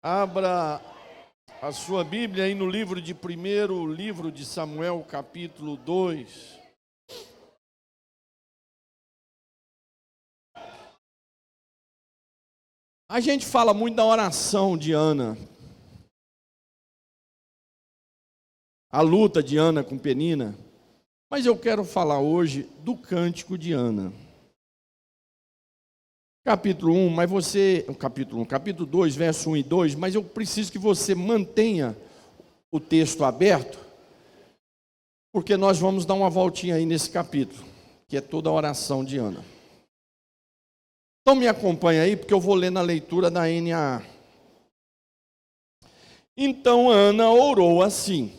Abra a sua Bíblia aí no livro de livro de Samuel, capítulo 2. A gente fala muito da oração de Ana, a luta de Ana com Penina, mas eu quero falar hoje do cântico de Ana. Capítulo 1, capítulo 2, verso 1 e 2, mas eu preciso que você mantenha o texto aberto, porque nós vamos dar uma voltinha aí nesse capítulo, que é toda a oração de Ana. Então me acompanha aí, porque eu vou ler na leitura da NAA. Então Ana orou assim: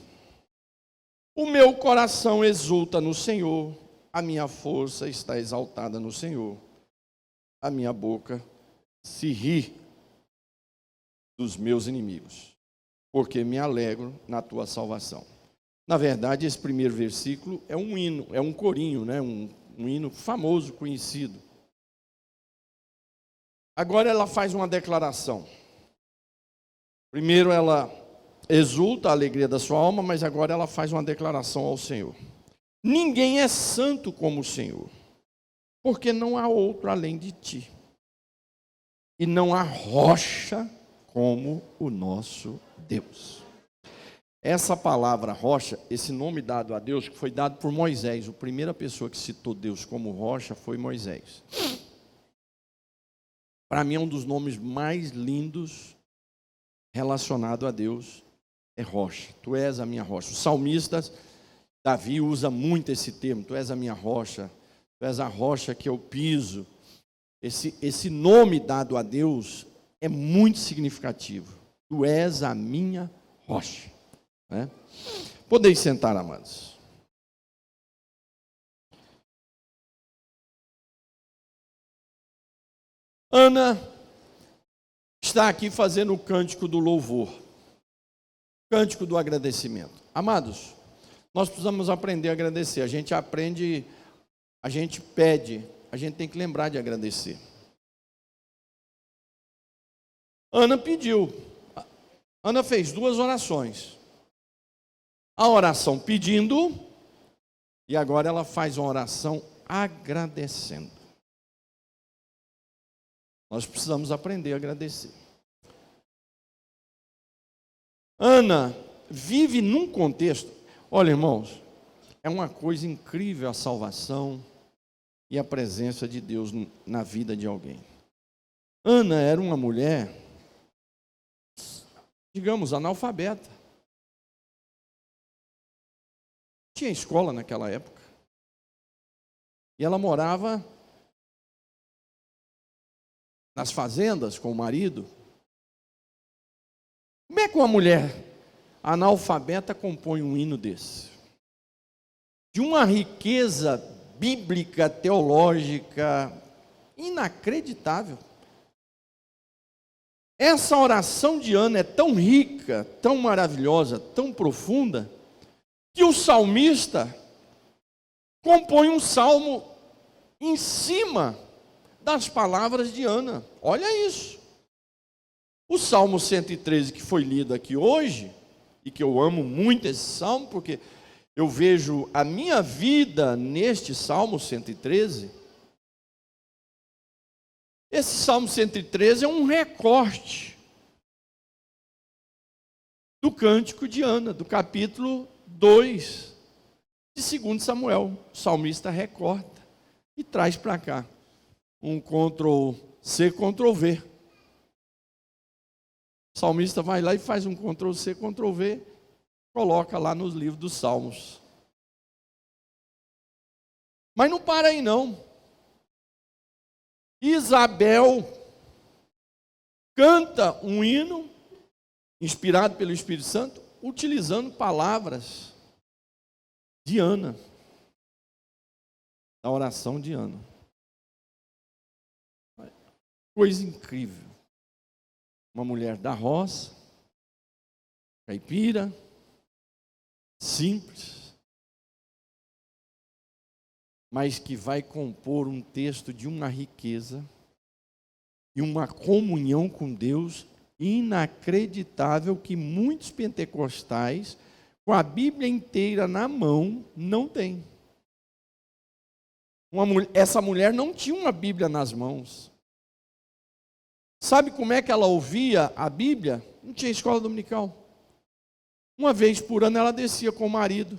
o meu coração exulta no Senhor, a minha força está exaltada no Senhor. A minha boca se ri dos meus inimigos, porque me alegro na tua salvação. Na verdade, esse primeiro versículo é um hino, é um corinho, né? um hino famoso, conhecido. Agora ela faz uma declaração. Primeiro ela exulta a alegria da sua alma, mas agora ela faz uma declaração ao Senhor. Ninguém é santo como o Senhor, porque não há outro além de ti. E não há rocha como o nosso Deus. Essa palavra rocha, esse nome dado a Deus, que foi dado por Moisés, a primeira pessoa que citou Deus como rocha foi Moisés. Para mim é um dos nomes mais lindos relacionado a Deus, é rocha. Tu és a minha rocha. Os salmistas, Davi usa muito esse termo, tu és a minha rocha, tu és a rocha que eu piso. Esse nome dado a Deus é muito significativo. Tu és a minha rocha. Né? Podeis sentar, amados. Ana está aqui fazendo o cântico do louvor, cântico do agradecimento. Amados, nós precisamos aprender a agradecer. A gente aprende, a gente pede, a gente tem que lembrar de agradecer. Ana pediu. Ana fez duas orações. A oração pedindo, e agora ela faz uma oração agradecendo. Nós precisamos aprender a agradecer. Ana vive num contexto, olha, irmãos, é uma coisa incrível a salvação e a presença de Deus na vida de alguém. Ana era uma mulher, digamos, analfabeta. Tinha escola naquela época. E ela morava nas fazendas com o marido. Como é que uma mulher analfabeta compõe um hino desse? De uma riqueza bíblica, teológica, inacreditável. Essa oração de Ana é tão rica, tão maravilhosa, tão profunda, que o salmista compõe um salmo em cima das palavras de Ana. Olha isso. O Salmo 113 que foi lido aqui hoje, e que eu amo muito esse salmo, porque eu vejo a minha vida neste Salmo 113. Esse Salmo 113 é um recorte do cântico de Ana, do capítulo 2 de 2 Samuel. O salmista recorta e traz para cá um Ctrl+C, Ctrl+V. O salmista vai lá e faz um Ctrl+C, Ctrl+V, coloca lá nos livros dos Salmos. Mas não para aí não. Isabel canta um hino, inspirado pelo Espírito Santo, utilizando palavras de Ana, da oração de Ana. Coisa incrível. Uma mulher da roça, caipira, simples, mas que vai compor um texto de uma riqueza e uma comunhão com Deus Inacreditável que muitos pentecostais, com a Bíblia inteira na mão, não têm. Essa mulher não tinha uma Bíblia nas mãos. Sabe como é que ela ouvia a Bíblia? Não tinha escola dominical. Uma vez por ano ela descia com o marido.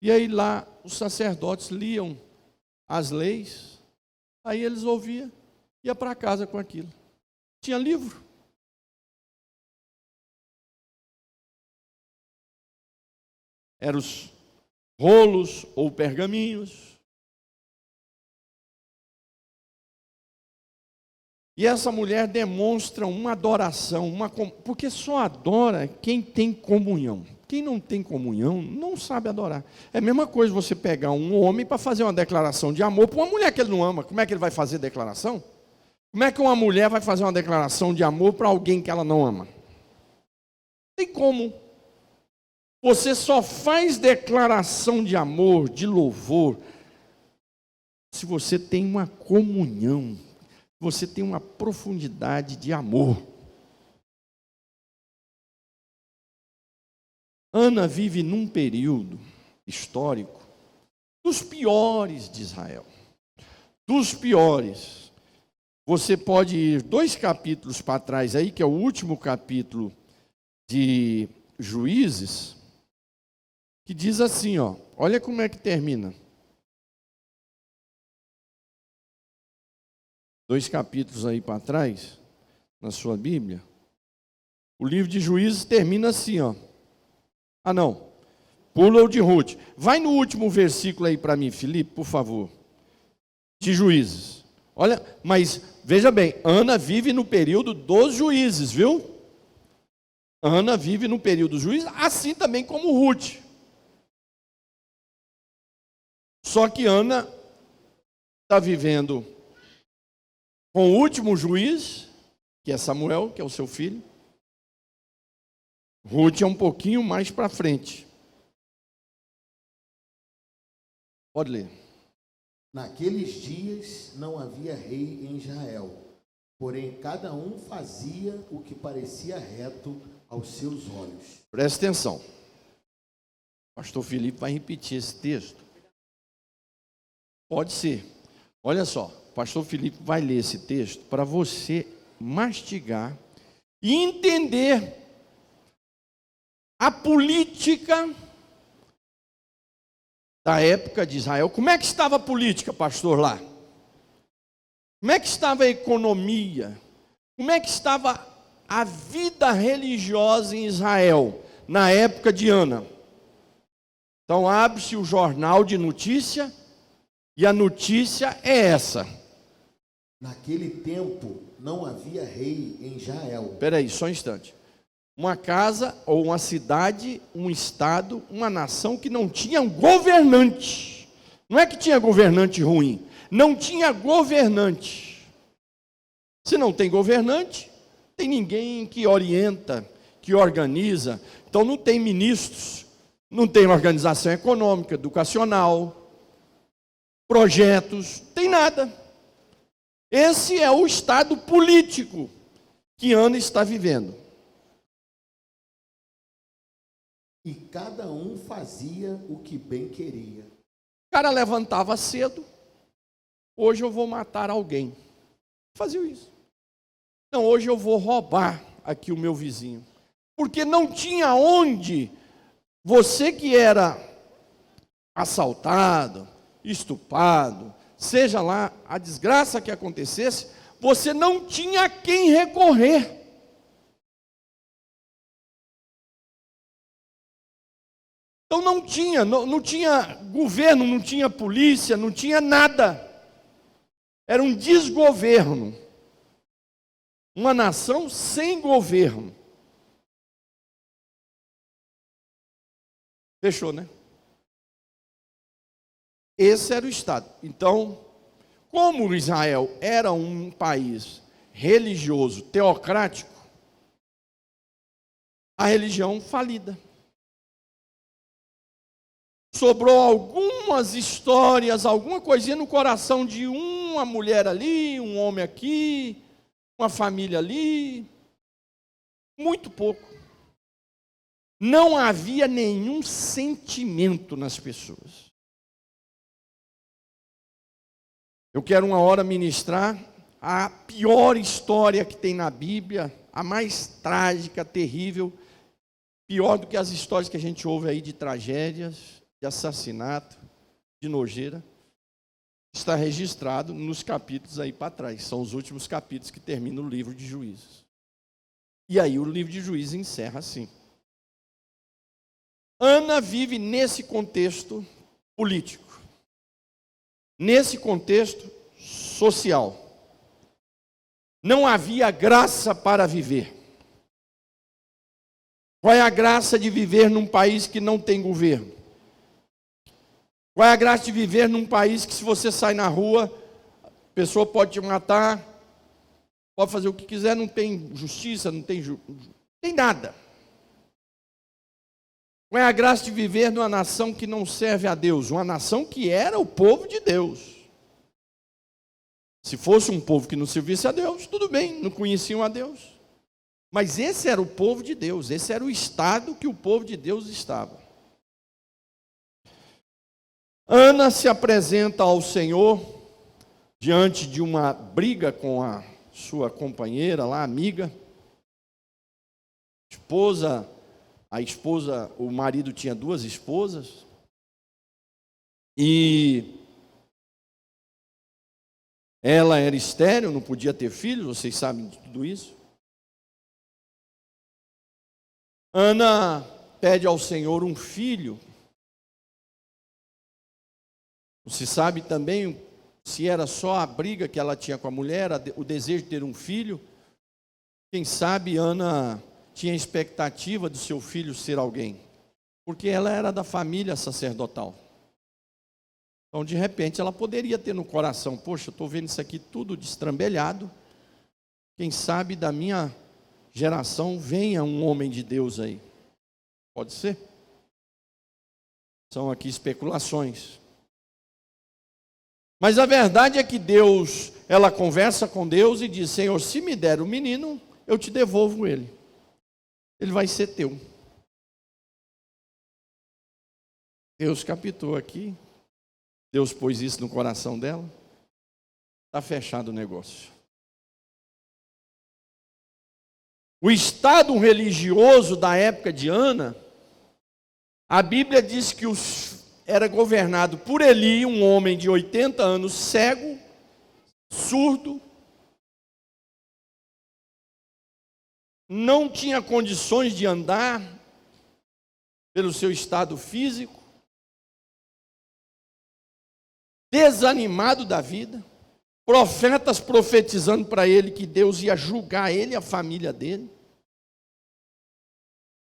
E aí lá os sacerdotes liam as leis. Aí eles ouviam, ia para casa com aquilo. Tinha livro. Eram os rolos ou pergaminhos. E essa mulher demonstra uma adoração, porque só adora quem tem comunhão. Quem não tem comunhão não sabe adorar. É a mesma coisa você pegar um homem para fazer uma declaração de amor para uma mulher que ele não ama. Como é que ele vai fazer declaração? Como é que uma mulher vai fazer uma declaração de amor para alguém que ela não ama? Não tem como. Você só faz declaração de amor, de louvor, se você tem uma comunhão, você tem uma profundidade de amor. Ana vive num período histórico dos piores de Israel. Dos piores. Você pode ir 2 capítulos para trás aí, que é o último capítulo de Juízes, que diz assim, ó, olha como é que termina. 2 capítulos aí para trás, na sua Bíblia. O livro de Juízes termina assim, ó. Ah, não. Pula o de Ruth. Vai no último versículo aí para mim, Felipe, por favor. De Juízes. Olha, mas veja bem, Ana vive no período dos juízes, viu? Ana vive no período dos juízes, assim também como Ruth. Só que Ana está vivendo com o último juiz, que é Samuel, que é o seu filho. Ruth é um pouquinho mais para frente. Pode ler. Naqueles dias não havia rei em Israel, porém cada um fazia o que parecia reto aos seus olhos. Presta atenção. O pastor Felipe vai repetir esse texto. Pode ser. Olha só, o pastor Felipe vai ler esse texto para você mastigar e entender a política da época de Israel. Como é que estava a política, pastor, lá? Como é que estava a economia? Como é que estava a vida religiosa em Israel na época de Ana? Então abre-se o jornal de notícia e a notícia é essa. Naquele tempo não havia rei em Israel. Espera aí, só um instante. Uma casa ou uma cidade, um estado, uma nação que não tinha um governante. Não é que tinha governante ruim, não tinha governante. Se não tem governante, tem ninguém que orienta, que organiza. Então não tem ministros, não tem organização econômica, educacional, projetos, tem nada. Esse é o estado político que Ana está vivendo. E cada um fazia o que bem queria. O cara levantava cedo. Hoje eu vou matar alguém. Fazia isso. Não, hoje eu vou roubar aqui o meu vizinho. Porque não tinha onde você que era assaltado, estuprado, seja lá a desgraça que acontecesse, você não tinha a quem recorrer. Então não tinha governo, não tinha polícia, não tinha nada. Era um desgoverno. Uma nação sem governo. Fechou, né? Esse era o estado. Então, como Israel era um país religioso, teocrático, a religião falida. Sobrou algumas histórias, alguma coisinha no coração de uma mulher ali, um homem aqui, uma família ali, Muito pouco. Não havia nenhum sentimento nas pessoas. Eu quero uma hora ministrar a pior história que tem na Bíblia, a mais trágica, terrível, pior do que as histórias que a gente ouve aí de tragédias, de assassinato, de nojeira. Está registrado nos capítulos aí para trás. São os últimos capítulos que terminam o livro de Juízes. E aí o livro de Juízes encerra assim. Ana vive nesse contexto político, nesse contexto social. Não havia graça para viver. Qual é a graça de viver num país que não tem governo? Qual é a graça de viver num país que, se você sai na rua, a pessoa pode te matar, pode fazer o que quiser, não tem justiça, não tem nada. Qual é a graça de viver numa nação que não serve a Deus? Uma nação que era o povo de Deus. Se fosse um povo que não servisse a Deus, tudo bem, não conheciam a Deus. Mas esse era o povo de Deus, esse era o estado que o povo de Deus estava. Ana se apresenta ao Senhor diante de uma briga com a sua companheira lá, amiga. O marido tinha 2 esposas. E ela era estéril, não podia ter filhos, vocês sabem de tudo isso. Ana pede ao Senhor um filho. Você sabe também se era só a briga que ela tinha com a mulher, o desejo de ter um filho. Quem sabe Ana tinha expectativa do seu filho ser alguém, porque ela era da família sacerdotal. Então, de repente, ela poderia ter no coração: poxa, eu estou vendo isso aqui tudo destrambelhado. Quem sabe da minha geração venha um homem de Deus aí. Pode ser? São aqui especulações. Mas a verdade é que ela conversa com Deus e diz: Senhor, se me der o menino, eu te devolvo ele. Ele vai ser teu. Deus captou aqui. Deus pôs isso no coração dela. Está fechado o negócio. O estado religioso da época de Ana, a Bíblia diz que era governado por Eli, um homem de 80 anos, cego, surdo, não tinha condições de andar pelo seu estado físico, desanimado da vida, profetas profetizando para ele que Deus ia julgar ele e a família dele.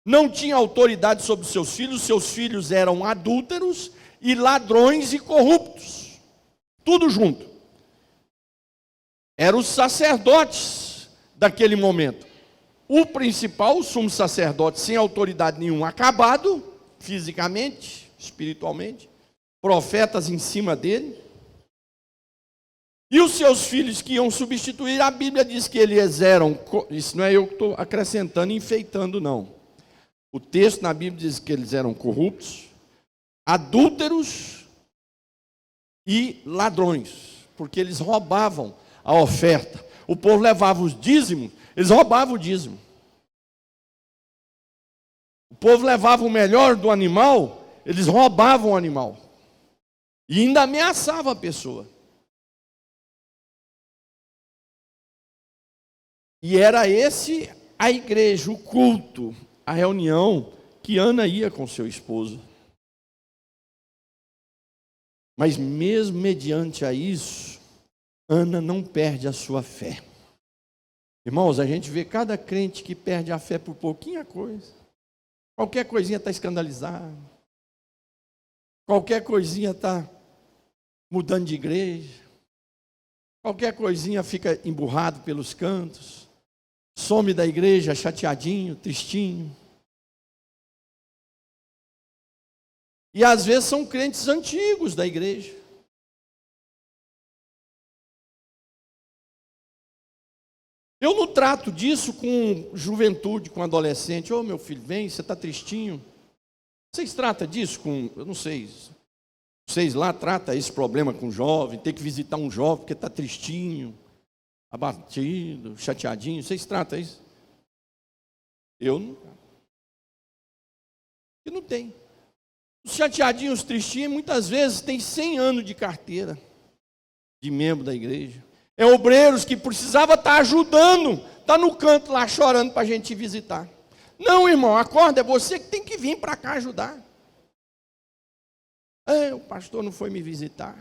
Não tinha autoridade sobre seus filhos eram adúlteros e ladrões e corruptos, tudo junto. Eram os sacerdotes daquele momento. O principal, o sumo sacerdote, sem autoridade nenhuma, acabado, fisicamente, espiritualmente, profetas em cima dele. E os seus filhos que iam substituir, a Bíblia diz que eles eram, isso não é eu que estou acrescentando, enfeitando, não. O texto na Bíblia diz que eles eram corruptos, adúlteros e ladrões, porque eles roubavam a oferta. O povo levava os dízimos, eles roubavam o dízimo. O povo levava o melhor do animal, eles roubavam o animal. E ainda ameaçavam a pessoa. E era a igreja, o culto, a reunião que Ana ia com seu esposo. Mas mesmo mediante a isso, Ana não perde a sua fé. Irmãos, a gente vê cada crente que perde a fé por pouquinha coisa. Qualquer coisinha está escandalizado. Qualquer coisinha está mudando de igreja. Qualquer coisinha fica emburrado pelos cantos. Some da igreja chateadinho, tristinho. E às vezes são crentes antigos da igreja. Eu não trato disso com juventude, com adolescente. Ô, meu filho, vem, você está tristinho. Vocês tratam disso com, eu não sei, vocês lá tratam esse problema com jovem, ter que visitar um jovem porque está tristinho, abatido, chateadinho. Vocês tratam isso? Eu não trato. E não tem. Os chateadinhos, os tristinhos, muitas vezes têm 100 anos de carteira de membro da igreja. É obreiros que precisava estar ajudando, está no canto lá chorando para a gente visitar. Não, irmão, acorda, é você que tem que vir para cá ajudar. O pastor não foi me visitar.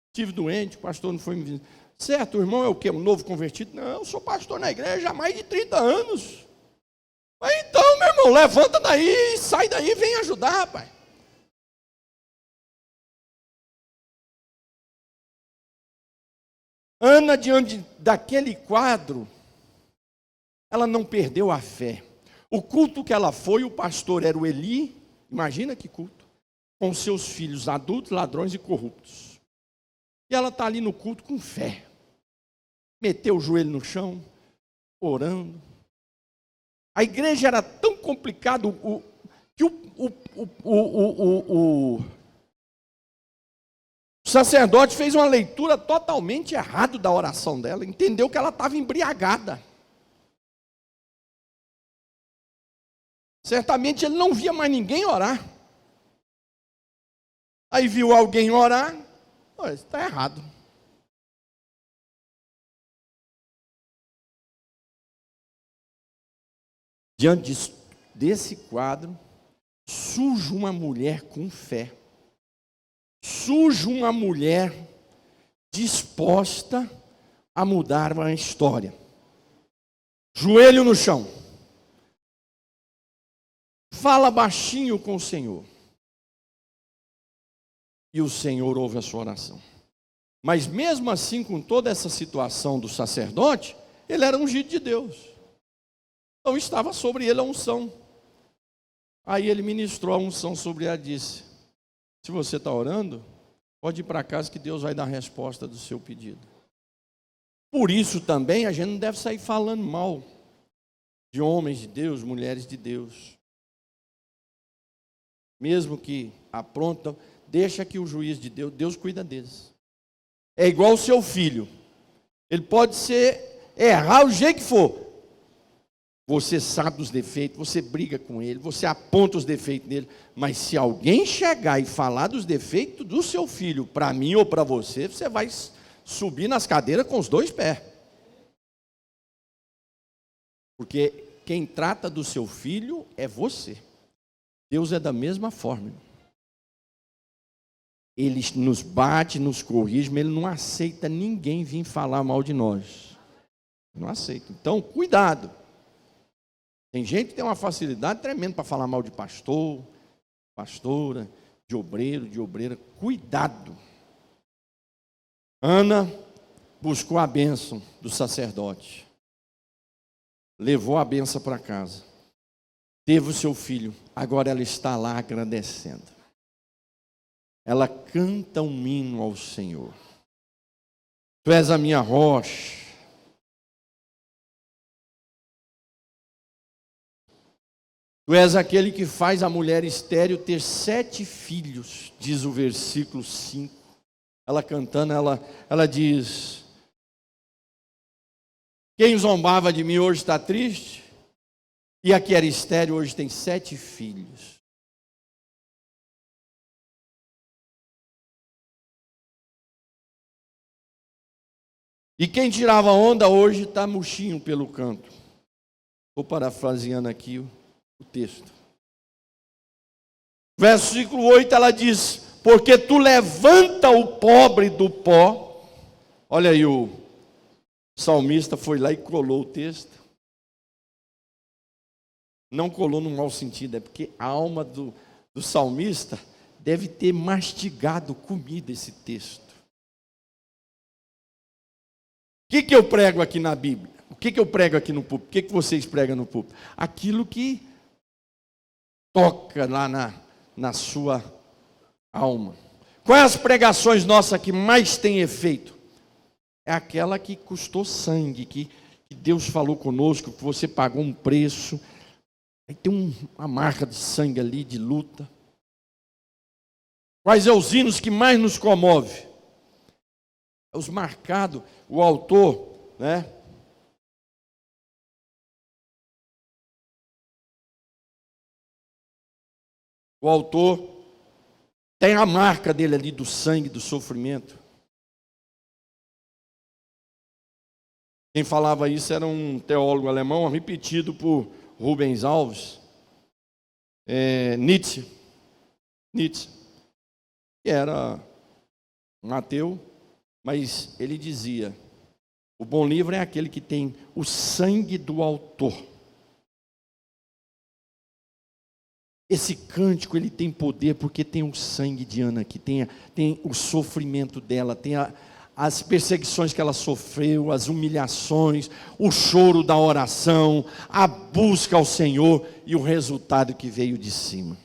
Estive doente, o pastor não foi me visitar. Certo, o irmão é o quê? Um novo convertido? Não, eu sou pastor na igreja há mais de 30 anos. Mas então, meu irmão, levanta daí, sai daí e vem ajudar, rapaz. Ana, diante daquele quadro, ela não perdeu a fé. O culto que ela foi, o pastor era o Eli, imagina que culto, com seus filhos adultos, ladrões e corruptos. E ela está ali no culto com fé. Meteu o joelho no chão, orando. A igreja era tão complicado que o sacerdote fez uma leitura totalmente errada da oração dela, entendeu que ela estava embriagada. Certamente ele não via mais ninguém orar. Aí viu alguém orar, isso está errado. Diante desse quadro, surge uma mulher com fé. Surge uma mulher disposta a mudar uma história. Joelho no chão. Fala baixinho com o Senhor. E o Senhor ouve a sua oração. Mas mesmo assim, com toda essa situação do sacerdote, ele era ungido de Deus. Então estava sobre ele a unção. Aí ele ministrou a unção sobre ela e disse: se você está orando, pode ir para casa que Deus vai dar a resposta do seu pedido. Por isso também a gente não deve sair falando mal de homens de Deus, mulheres de Deus. Mesmo que aprontam, deixa que o juiz de Deus, Deus cuida deles. É igual o seu filho. Ele pode errar o jeito que for. Você sabe dos defeitos, você briga com ele, você aponta os defeitos dele. Mas se alguém chegar e falar dos defeitos do seu filho, para mim ou para você, você vai subir nas cadeiras com os dois pés. Porque quem trata do seu filho é você. Deus é da mesma forma. Ele nos bate, nos corrige, mas ele não aceita ninguém vir falar mal de nós. Não aceita. Então, cuidado. Tem gente que tem uma facilidade tremenda para falar mal de pastor, pastora, de obreiro, de obreira. Cuidado. Ana buscou a bênção do sacerdote. Levou a bênção para casa. Teve o seu filho. Agora ela está lá agradecendo. Ela canta um hino ao Senhor. Tu és a minha rocha. Tu és aquele que faz a mulher estéril ter 7 filhos, diz o versículo 5. Ela cantando, ela diz: quem zombava de mim hoje está triste, e a que era estéril hoje tem 7 filhos. E quem tirava onda hoje está murchinho pelo canto. Estou parafraseando aqui o texto. Versículo 8, ela diz: porque tu levanta o pobre do pó. Olha aí, o salmista foi lá e colou o texto. Não colou no mau sentido, é porque a alma do salmista deve ter mastigado comida esse texto. O que eu prego aqui na Bíblia? O que eu prego aqui no púlpito? O que vocês pregam no púlpito? Aquilo que toca lá na sua alma. Quais as pregações nossas que mais têm efeito? É aquela que custou sangue, que que Deus falou conosco, que você pagou um preço. Aí tem uma marca de sangue ali, de luta. Quais são os hinos que mais nos comove? Os marcados, o autor, né? O autor tem a marca dele ali do sangue, do sofrimento. Quem falava isso era um teólogo alemão, repetido por Rubens Alves, Nietzsche, que era um ateu, mas ele dizia: o bom livro é aquele que tem o sangue do autor. Esse cântico, ele tem poder porque tem o sangue de Ana aqui, tem o sofrimento dela, tem as perseguições que ela sofreu, as humilhações, o choro da oração, a busca ao Senhor e o resultado que veio de cima.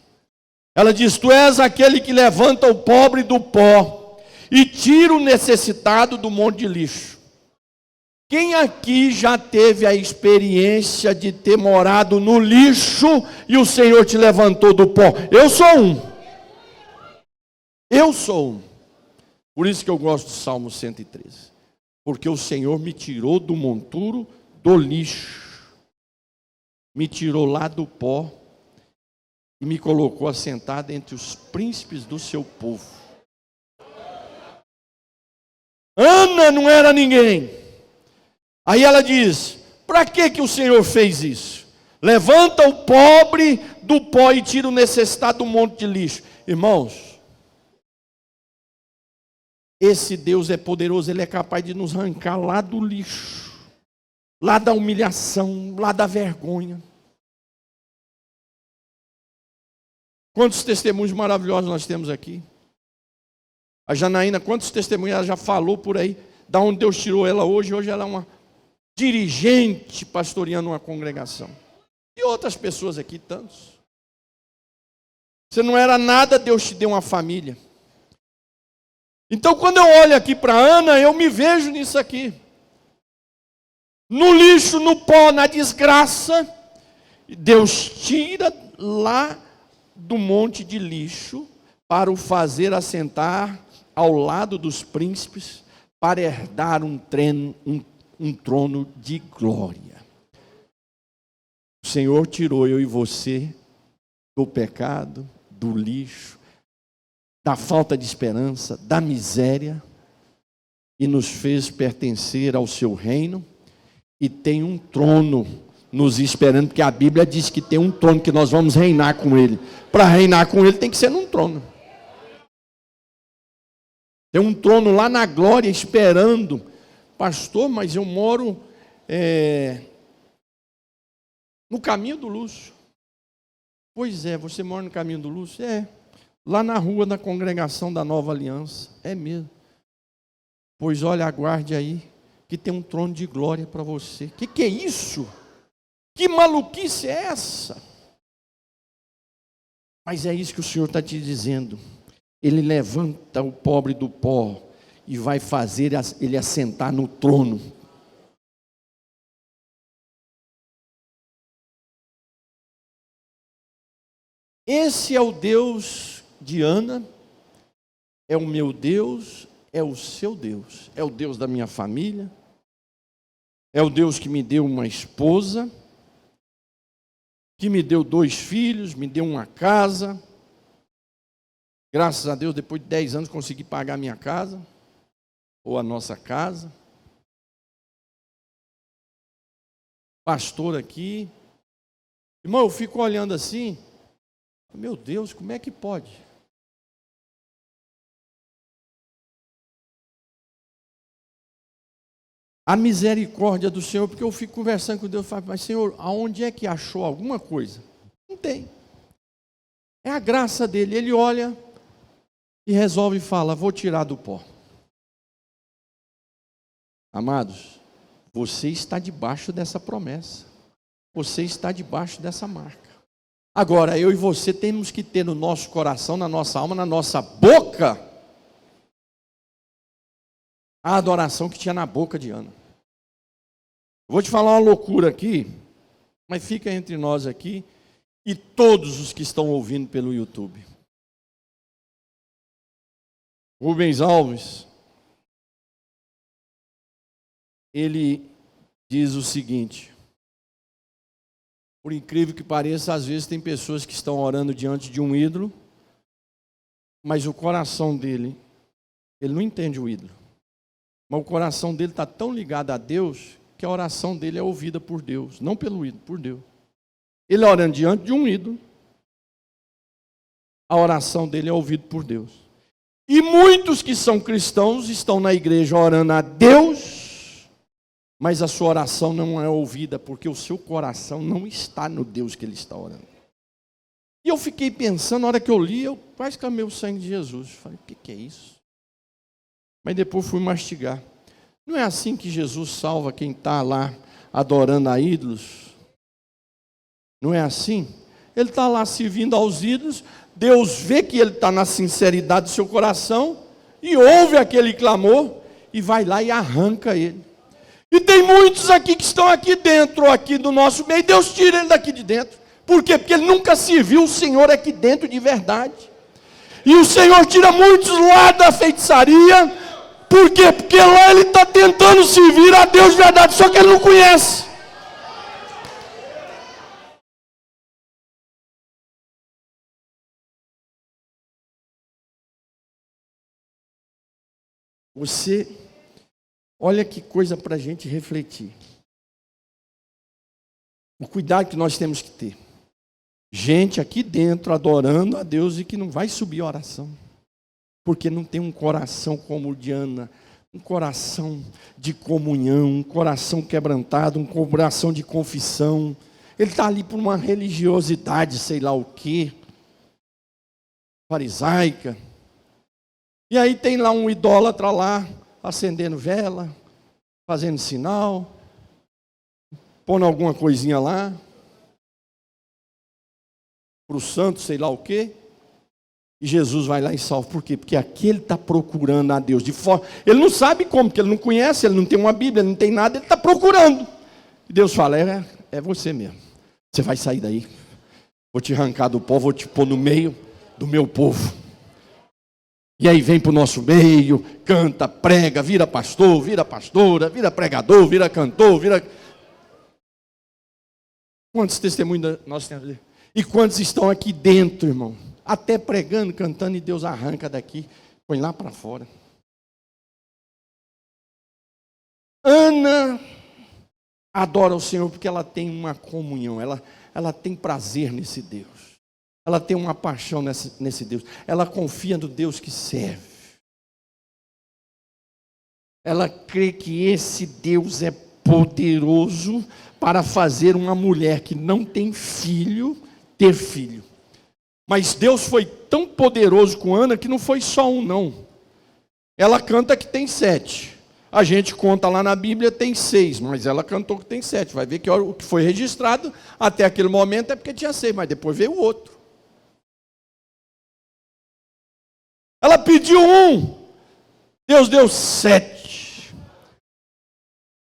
Ela diz: tu és aquele que levanta o pobre do pó e tira o necessitado do monte de lixo. Quem aqui já teve a experiência de ter morado no lixo e o Senhor te levantou do pó? Eu sou um. Eu sou um. Por isso que eu gosto do Salmo 113. Porque o Senhor me tirou do monturo do lixo. Me tirou lá do pó e me colocou assentado entre os príncipes do seu povo. Ana não era ninguém. Aí ela diz: para que o Senhor fez isso? Levanta o pobre do pó e tira o necessitado do monte de lixo. Irmãos, esse Deus é poderoso, Ele é capaz de nos arrancar lá do lixo, lá da humilhação, lá da vergonha. Quantos testemunhos maravilhosos nós temos aqui? A Janaína, quantos testemunhos ela já falou por aí, da onde Deus tirou ela hoje? Hoje ela é uma dirigente pastoreando uma congregação. E outras pessoas aqui, tantos. Você não era nada, Deus te deu uma família. Então, quando eu olho aqui para Ana, eu me vejo nisso aqui. No lixo, no pó, na desgraça, Deus tira lá do monte de lixo para o fazer assentar ao lado dos príncipes, para herdar um trono de glória. O Senhor tirou eu e você do pecado, do lixo, da falta de esperança, da miséria, e nos fez pertencer ao seu reino, e tem um trono nos esperando, porque a Bíblia diz que tem um trono que nós vamos reinar com ele. Para reinar com ele tem que ser num trono. Tem um trono lá na glória esperando. Pastor, mas eu moro no caminho do luxo. Pois é, você mora no caminho do luxo? É, lá na rua da congregação da Nova Aliança. É mesmo. Pois olha, aguarde aí, que tem um trono de glória para você. Que é isso? Que maluquice é essa? Mas é isso que o Senhor está te dizendo. Ele levanta o pobre do pó e vai fazer ele assentar no trono. Esse é o Deus de Ana, é o meu Deus, é o seu Deus, é o Deus da minha família, é o Deus que me deu uma esposa, que me deu 2 filhos, me deu uma casa. Graças a Deus, depois de 10 anos, consegui pagar a minha casa, ou a nossa casa. Pastor aqui. Irmão, eu fico olhando assim, meu Deus, como é que pode? A misericórdia do Senhor, porque eu fico conversando com Deus e falo: mas Senhor, aonde é que achou alguma coisa? Não tem. É a graça dele, ele olha e resolve falar: vou tirar do pó. Amados, você está debaixo dessa promessa. Você está debaixo dessa marca. Agora, eu e você temos que ter no nosso coração, na nossa alma, na nossa boca, a adoração que tinha na boca de Ana. Vou te falar uma loucura aqui, mas fica entre nós aqui e todos os que estão ouvindo pelo YouTube. Rubens Alves, ele diz o seguinte: por incrível que pareça, às vezes tem pessoas que estão orando diante de um ídolo, mas o coração dele, ele não entende o ídolo, mas o coração dele está tão ligado a Deus, que a oração dele é ouvida por Deus, não pelo ídolo, por Deus. Ele orando diante de um ídolo, a oração dele é ouvida por Deus. E muitos que são cristãos estão na igreja orando a Deus, mas a sua oração não é ouvida, porque o seu coração não está no Deus que ele está orando. E eu fiquei pensando, na hora que eu li, eu quase clamei o sangue de Jesus. Falei, o que é isso? Mas depois fui mastigar. Não é assim que Jesus salva quem está lá adorando a ídolos? Não é assim? Ele está lá servindo aos ídolos, Deus vê que ele está na sinceridade do seu coração, e ouve aquele clamor, e vai lá e arranca ele. E tem muitos aqui que estão aqui dentro, aqui do nosso meio, Deus tira ele daqui de dentro. Por quê? Porque ele nunca serviu o Senhor aqui dentro de verdade. E o Senhor tira muitos lá da feitiçaria. Por quê? Porque lá ele está tentando servir a Deus de verdade, só que ele não conhece. Você, olha que coisa para a gente refletir. O cuidado que nós temos que ter. Gente aqui dentro adorando a Deus e que não vai subir a oração. Porque não tem um coração como o de Ana, um coração de comunhão, um coração quebrantado, um coração de confissão. Ele está ali por uma religiosidade, sei lá o quê, farisaica. E aí tem lá um idólatra lá, acendendo vela, fazendo sinal, pondo alguma coisinha lá, para o santo, sei lá o quê. E Jesus vai lá e salva. Por quê? Porque aquele está procurando a Deus de forma... Ele não sabe como, porque ele não conhece, ele não tem uma Bíblia, ele não tem nada, ele está procurando. E Deus fala, é você mesmo. Você vai sair daí. Vou te arrancar do povo, vou te pôr no meio do meu povo. E aí vem para o nosso meio, canta, prega, vira pastor, vira pastora, vira pregador, vira cantor, vira... Quantos testemunhos nós temos? E quantos estão aqui dentro, irmão? Até pregando, cantando, e Deus arranca daqui, põe lá para fora. Ana adora o Senhor porque ela tem uma comunhão, ela tem prazer nesse Deus. Ela tem uma paixão nesse Deus. Ela confia no Deus que serve. Ela crê que esse Deus é poderoso para fazer uma mulher que não tem filho, ter filho. Mas Deus foi tão poderoso com Ana que não foi só um, não. Ela canta que tem 7. A gente conta lá na Bíblia tem 6, mas ela cantou que tem 7. Vai ver que o que foi registrado até aquele momento é porque tinha 6, mas depois veio o outro. Ela pediu 1, Deus deu 7.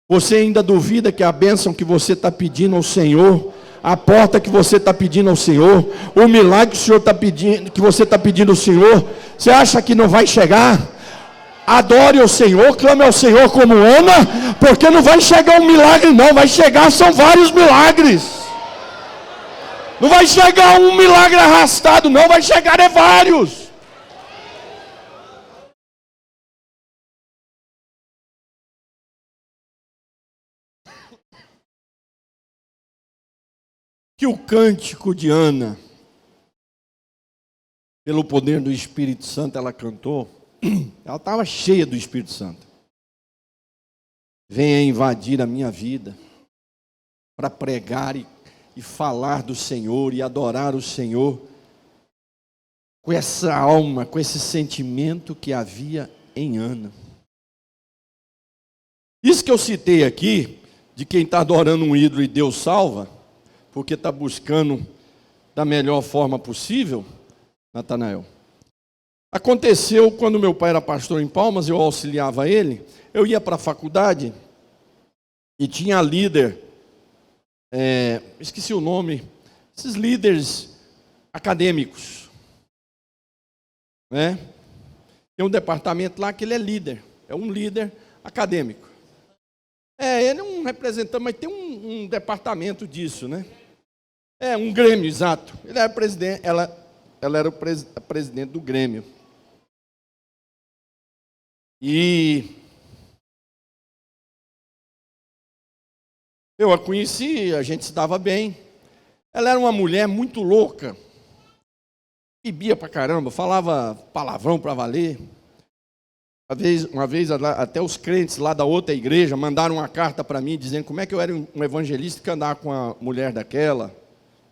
Você ainda duvida que a bênção que você está pedindo ao Senhor, a porta que você está pedindo ao Senhor, o milagre que o Senhor está pedindo, que você está pedindo ao Senhor, você acha que não vai chegar? Adore o Senhor, clame ao Senhor como Ana, porque não vai chegar um milagre não, vai chegar, são vários milagres. Não vai chegar um milagre arrastado não, vai chegar vários. Que o cântico de Ana, pelo poder do Espírito Santo, ela cantou, ela estava cheia do Espírito Santo. Venha invadir a minha vida, para pregar e falar do Senhor e adorar o Senhor, com essa alma, com esse sentimento que havia em Ana. Isso que eu citei aqui, de quem está adorando um ídolo e Deus salva, porque está buscando da melhor forma possível, Natanael. Aconteceu quando meu pai era pastor em Palmas, eu auxiliava ele, eu ia para a faculdade, E tinha líder, esqueci o nome, esses líderes acadêmicos, né? Tem um departamento lá que ele é líder, é um líder acadêmico. Ele é um representante, mas tem um departamento disso, né? Um Grêmio, exato. Ele era presidente, ela era o presidente do Grêmio. E eu a conheci, a gente se dava bem. Ela era uma mulher muito louca, bebia pra caramba, falava palavrão pra valer. Uma vez até os crentes lá da outra igreja mandaram uma carta para mim dizendo como é que eu era um evangelista que andava com a mulher daquela,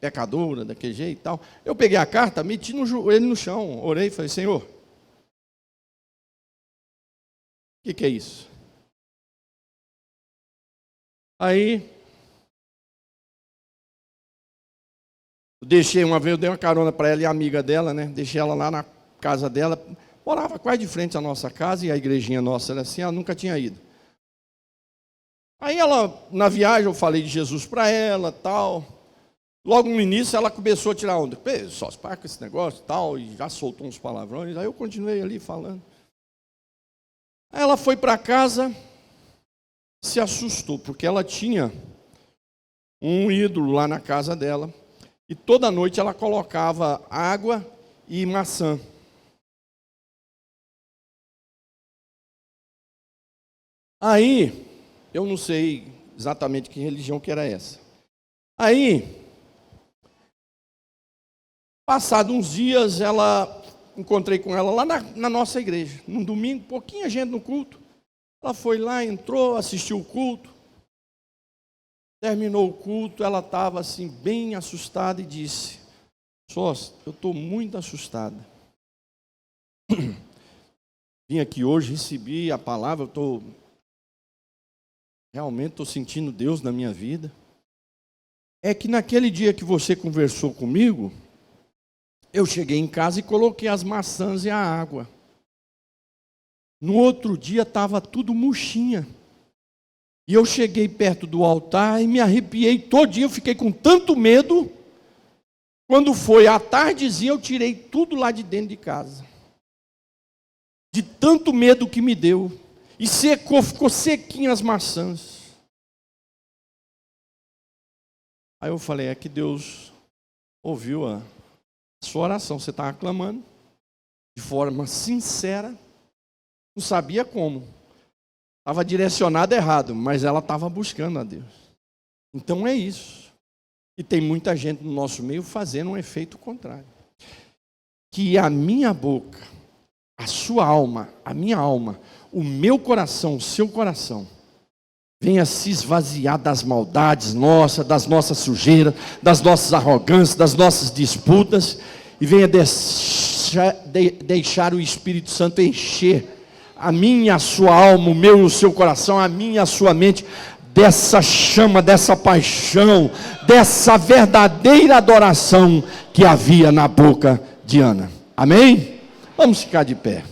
pecadora, daquele jeito e tal. Eu peguei a carta, meti no joelho no chão, orei e falei: Senhor, o que é isso? Aí, eu dei uma carona para ela e a amiga dela, né? Deixei ela lá na casa dela. Morava quase de frente à nossa casa e a igrejinha nossa era assim, ela nunca tinha ido. Aí na viagem eu falei de Jesus para ela, tal. Logo no início ela começou a tirar onda. Só se para com esse negócio, tal, e já soltou uns palavrões. Aí eu continuei ali falando. Aí ela foi para casa, se assustou, porque ela tinha um ídolo lá na casa dela. E toda noite ela colocava água e maçã. Aí, eu não sei exatamente que religião que era essa. Aí, passados uns dias, encontrei com ela lá na nossa igreja. Num domingo, pouquinha gente no culto. Ela foi lá, entrou, assistiu o culto. Terminou o culto, ela estava assim, bem assustada e disse: Sócio, eu estou muito assustada. Vim aqui hoje, recebi a palavra, realmente estou sentindo Deus na minha vida. É que naquele dia que você conversou comigo, eu cheguei em casa e coloquei as maçãs e a água. No outro dia estava tudo murchinha. E eu cheguei perto do altar e me arrepiei todinho, eu fiquei com tanto medo. Quando foi à tardezinha, eu tirei tudo lá de dentro de casa. De tanto medo que me deu. E secou, ficou sequinho as maçãs. Aí eu falei: é que Deus ouviu a sua oração. Você estava clamando de forma sincera. Não sabia como. Estava direcionado errado, mas ela estava buscando a Deus. Então é isso. E tem muita gente no nosso meio fazendo um efeito contrário. Que a minha boca, a sua alma, a minha alma, o meu coração, o seu coração, venha se esvaziar das maldades nossas, das nossas sujeiras, das nossas arrogâncias, das nossas disputas, e venha deixar o Espírito Santo encher a minha, a sua alma, o meu e o seu coração, a minha e a sua mente, dessa chama, dessa paixão, dessa verdadeira adoração que havia na boca de Ana. Amém? Vamos ficar de pé.